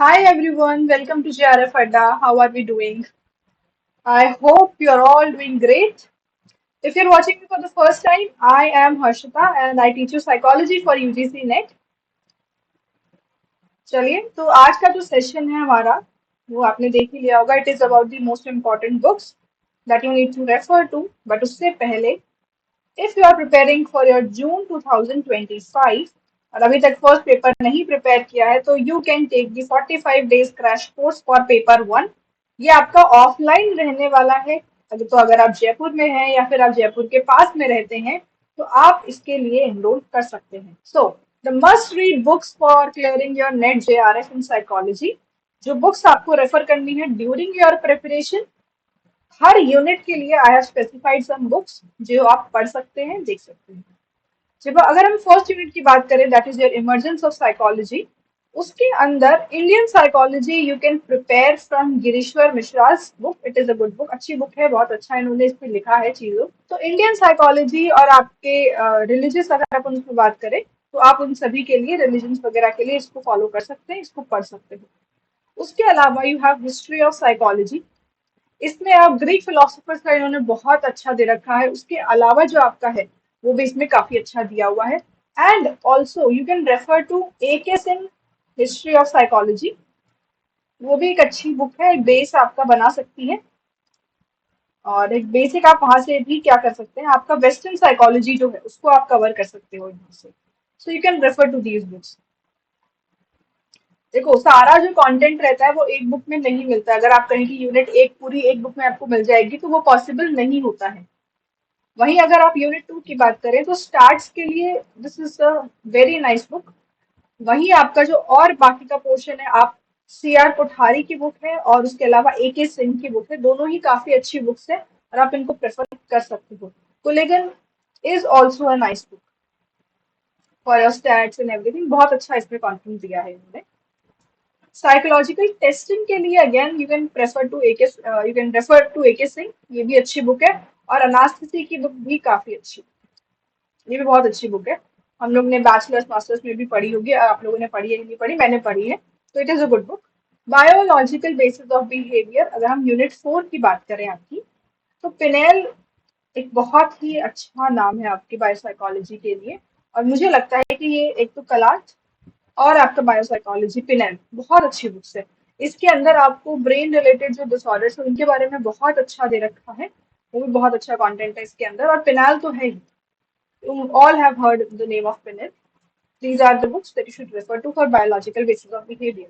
Hi everyone, welcome to JRF Adda. How are we doing? I hope you're all doing great. If you're watching me for the first time, I am Harshita and I teach you psychology for UGC NET. चलिए तो आज का जो session है हमारा वो आपने देख ही लिया होगा. It is about the most important books that you need to refer to. But उससे पहले, if you are preparing for your June 2025 और अभी तक फर्स्ट पेपर नहीं प्रिपेयर किया है तो you can take the 45 days crash course for paper one. ये आपका ऑफलाइन रहने वाला है. तो अगर आप जयपुर में हैं या फिर आप जयपुर के पास में रहते हैं तो आप इसके लिए एनरोल कर सकते हैं. So the must read books for clearing your net JRF in psychology. जो बुक्स आपको रेफर करनी है ड्यूरिंग योर प्रिपरेशन, हर यूनिट के लिए I have specified some books जो आप पढ़ सकते हैं, देख सकते हैं. जब अगर हम फर्स्ट यूनिट की बात करें, that is your emergence of psychology. उसके अंदर Indian psychology you can prepare from Girishwar Mishra's book. It is a good book, अच्छी बुक है, बहुत अच्छा इन्होंने इस पे लिखा है चीजों. तो इंडियन साइकोलॉजी और आपके रिलीजियस अगर आप उनकी बात करें तो आप उन सभी के लिए, रिलीजन वगैरह के लिए इसको फॉलो कर सकते हैं, इसको पढ़ सकते हैं. उसके अलावा you have history of psychology. इसमें आप ग्रीक फिलोसफर्स का इन्होंने बहुत अच्छा दे रखा है. उसके अलावा जो आपका है वो भी इसमें काफी अच्छा दिया हुआ है. And also you can refer to AK Singh history of psychology. वो भी एक अच्छी बुक है, एक बेस आपका बना सकती है. और एक बेसिक आप वहां से भी क्या कर सकते हैं, आपका वेस्टर्न साइकोलॉजी जो है उसको आप कवर कर सकते हो यहाँ से. So you can refer to these books. देखो, सारा जो कंटेंट रहता है वो एक बुक में नहीं मिलता. अगर आप कहें कि यूनिट एक पूरी एक बुक में आपको मिल जाएगी तो वो पॉसिबल नहीं होता है. वहीं अगर आप यूनिट 2 की बात करें तो स्टार्ट्स के लिए this is a very nice book. वहीं आपका जो और बाकी का पोर्शन है, आप CR कोठारी की बुक है और उसके अलावा AK सिंह की बुक है. दोनों ही काफी अच्छी बुक्स है और आप इनको प्रेफर कर सकते हो. Coolican is also a nice book for your stats and everything. बहुत अच्छा इसमें कॉन्टेंट दिया है इन्होंने. साइकोलॉजिकल टेस्टिंग के लिए again you can refer to AK Singh. ये भी अच्छी बुक है. और अनास्थिसी की बुक भी काफी अच्छी, ये भी बहुत अच्छी बुक है. हम लोग ने बैचलर्स मास्टर्स में भी पढ़ी होगी. आप लोगों ने पढ़ी है कि नहीं पढ़ी, मैंने पढ़ी है. तो it is a good book. Biological basis of behaviour, अगर हम यूनिट 4 की बात करें आपकी, तो पिनेल एक बहुत ही अच्छा नाम है आपकी बायोसाइकोलॉजी के लिए. और मुझे लगता है कि ये एक तो कलाट और आपका बायोसाइकोलॉजी, पिनेल बहुत अच्छी बुक्स है. इसके अंदर आपको ब्रेन रिलेटेड जो डिसऑर्डर्स है उनके बारे में बहुत अच्छा दे रखा है. वो भी बहुत अच्छा कंटेंट है इसके अंदर. और पिनाल तो है ही. You all have heard the name of Pinel. These are the books that you should refer to for biological basis of behavior.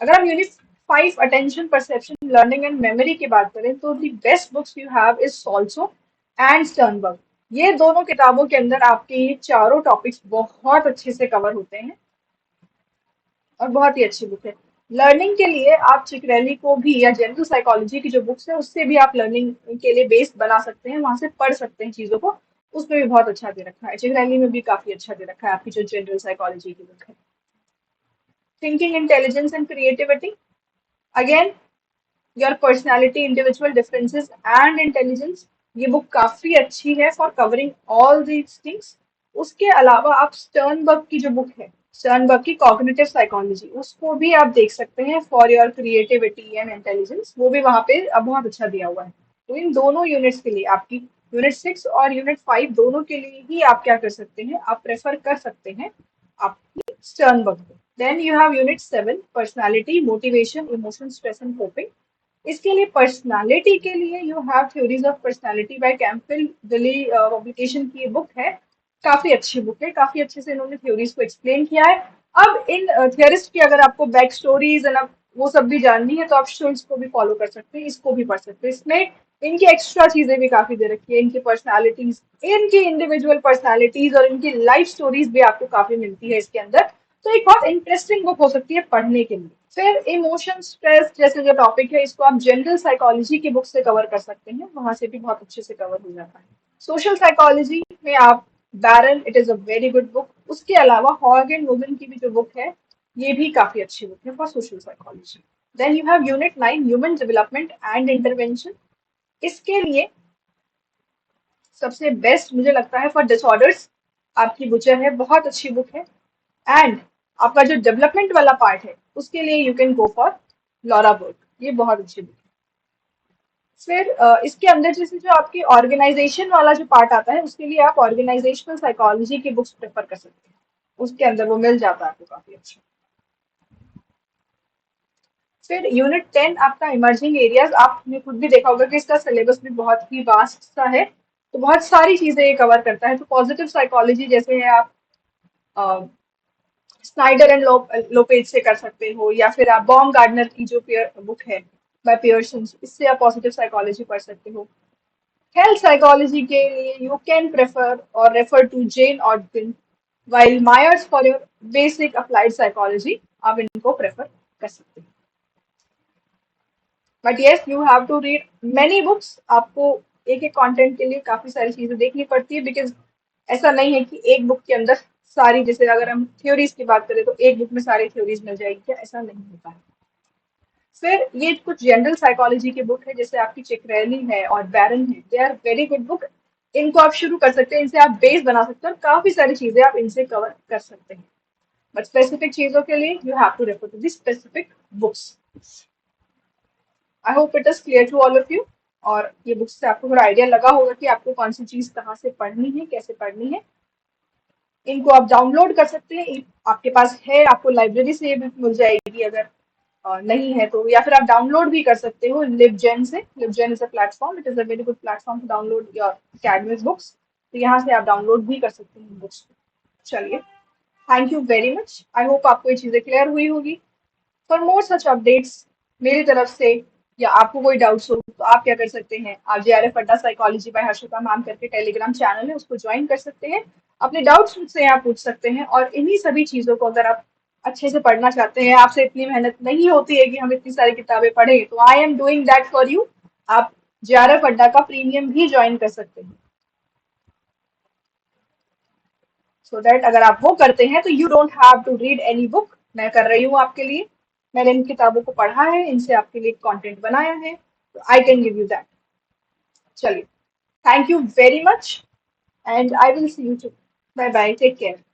अगर हम unit 5 attention perception learning and memory की बात करें तो the best books you have is Solso and Sternberg. ये दोनों किताबों के अंदर आपके ये चारों टॉपिक्स बहुत अच्छे से कवर होते हैं और बहुत ही अच्छी बुक है. लर्निंग के लिए आप चिकरेली को भी, या जनरल साइकोलॉजी की जो बुक्स है उससे भी आप लर्निंग के लिए बेस बना सकते हैं, वहां से पढ़ सकते हैं चीजों को. उसमें भी बहुत अच्छा दे रखा है. चिकरेली में भी काफी अच्छा दे रखा है आपकी जो जनरल साइकोलॉजी की बुक है. Thinking intelligence and creativity, again your personality, individual differences and intelligence. ये बुक काफी अच्छी है for covering all these things. उसके अलावा आप स्टर्नबर्ग की जो बुक है, स्टर्नबर्ग की कॉग्निटिव साइकोलॉजी, उसको भी आप देख सकते हैं for your creativity and intelligence. वो भी वहां पे अब बहुत अच्छा दिया हुआ है. तो इन दोनों यूनिट्स के लिए, आपकी यूनिट 6 और यूनिट 5 दोनों के लिए ही आप क्या कर सकते हैं, आप प्रेफर कर सकते हैं आपकी स्टर्नबर्ग को. Then you have unit 7 personality, motivation, emotion, stress and coping. इसके लिए पर्सनालिटी के लिए you have theories of personality by Campbell. Delhi publication की बुक है. काफी अच्छी बुक है, काफी अच्छे से इन्होंने थ्योरीज को एक्सप्लेन किया है. अब इन थियरिस्ट की अगर आपको बैक स्टोरीज एंड वो सब भी जाननी है तो आप शुल्स को भी फॉलो कर सकते हैं, इसको भी पढ़ सकते हैं. इसमें इनकी एक्स्ट्रा चीजें भी काफी दे रखी है. इनकी पर्सनालिटीज, इनकी इंडिविजुअल पर्सनालिटीज और इनकी लाइफ स्टोरीज भी आपको काफी मिलती है इसके अंदर. तो एक बहुत इंटरेस्टिंग बुक हो सकती है पढ़ने के लिए. फिर इमोशन, स्ट्रेस जैसे जो टॉपिक है इसको आप जनरल साइकोलॉजी की बुक से कवर कर सकते हैं, वहां से भी बहुत अच्छे से कवर हो जाता है. सोशल साइकोलॉजी में आप Baron, it is a very good book. उसके अलावा हॉग एंड वुगन की भी जो बुक है ये भी काफी अच्छी बुक है for social psychology. Then you have unit 9 human development and intervention. इसके लिए सबसे बेस्ट मुझे लगता है फॉर डिसऑर्डर्स आपकी बुचर है, बहुत अच्छी बुक है. एंड आपका जो डेवलपमेंट वाला पार्ट है उसके लिए you can go for Laura book. ये बहुत अच्छी बुक। फिर इसके अंदर जैसे जो आपकी ऑर्गेनाइजेशन वाला जो पार्ट आता है उसके लिए आप ऑर्गेनाइजेशनल साइकोलॉजी की बुक्स प्रेफर कर सकते हैं। उसके अंदर वो मिल जाता है आपको काफी अच्छा। फिर यूनिट 10 आपका इमर्जिंग एरियाज, आपने खुद भी देखा होगा कि इसका सिलेबस भी बहुत ही वास्ट सा है, तो बहुत सारी चीजें ये कवर करता है। तो पॉजिटिव साइकोलॉजी जैसे है आप स्नाइडर एंड लोपेज से कर सकते हो, या फिर आप बॉम गार्डनर की जो बुक है बाय पियर्सन, इससे आप पॉजिटिव साइकोलॉजी पढ़ सकते हो। हेल्थ साइकोलॉजी के लिए यू कैन प्रेफर और रेफर टू जेन ऑटकिन, while Myers for your basic applied psychology आप इनको प्रेफर कर सकते हैं। But yes you have to read many books. आपको एक एक कंटेंट के लिए काफी सारी चीजें देखनी पड़ती है, बिकॉज ऐसा नहीं है कि एक बुक के अंदर सारी, जैसे अगर हम थ्योरीज की बात करें तो एक बुक में सारी थ्योरीज मिल जाएगी क्या, ऐसा नहीं होता है। फिर ये कुछ जनरल साइकोलॉजी की बुक है, जैसे आपकी चिकरेली है और बैरन है, they are very good book. इनको आप शुरू कर सकते हैं, इनसे आप बेस बना सकते हैं और काफी सारी चीजें आप इनसे कवर कर सकते हैं। बट स्पेसिफिक चीजों के लिए you have to refer to the specific books. I hope it is clear to all of you. और ये बुक्स से आपको थोड़ा आइडिया लगा होगा कि आपको कौन सी चीज कहाँ से पढ़नी है, कैसे पढ़नी है। इनको आप डाउनलोड कर सकते हैं, आपके पास है, आपको लाइब्रेरी से ये बुक मिल जाएगी। अगर नहीं है तो, या फिर आप डाउनलोड भी कर सकते हो लिबजेन से। LibGen is a platform, it is a very good platform to download your academic books. तो यहाँ से आप डाउनलोड भी कर सकते हैं बुक्स। चलिए, thank you very much. I hope आपको ये चीजें क्लियर हुई होगी। फॉर मोर सच अपडेट्स मेरी तरफ से, या आपको कोई डाउट्स हो तो आप क्या कर सकते हैं, आप JRF अड्डा साइकोलॉजी बाय हर्षिता मैम करके टेलीग्राम चैनल है, उसको ज्वाइन कर सकते हैं। अपने डाउट्स मुझसे यहाँ पूछ सकते हैं, और इन्हीं सभी चीजों को अगर आप अच्छे से पढ़ना चाहते हैं, आपसे इतनी मेहनत नहीं होती है कि हम इतनी सारी किताबें पढ़ें, तो I am doing that for you. आप JRF अड्डा का प्रीमियम भी ज्वाइन कर सकते हैं, सो दैट अगर आप वो करते हैं तो you don't have to read any book. मैं कर रही हूँ आपके लिए, मैंने इन किताबों को पढ़ा है, इनसे आपके लिए कंटेंट बनाया है, तो I can give you that. चलिए, thank you very much and I will see you too. Bye bye, take care.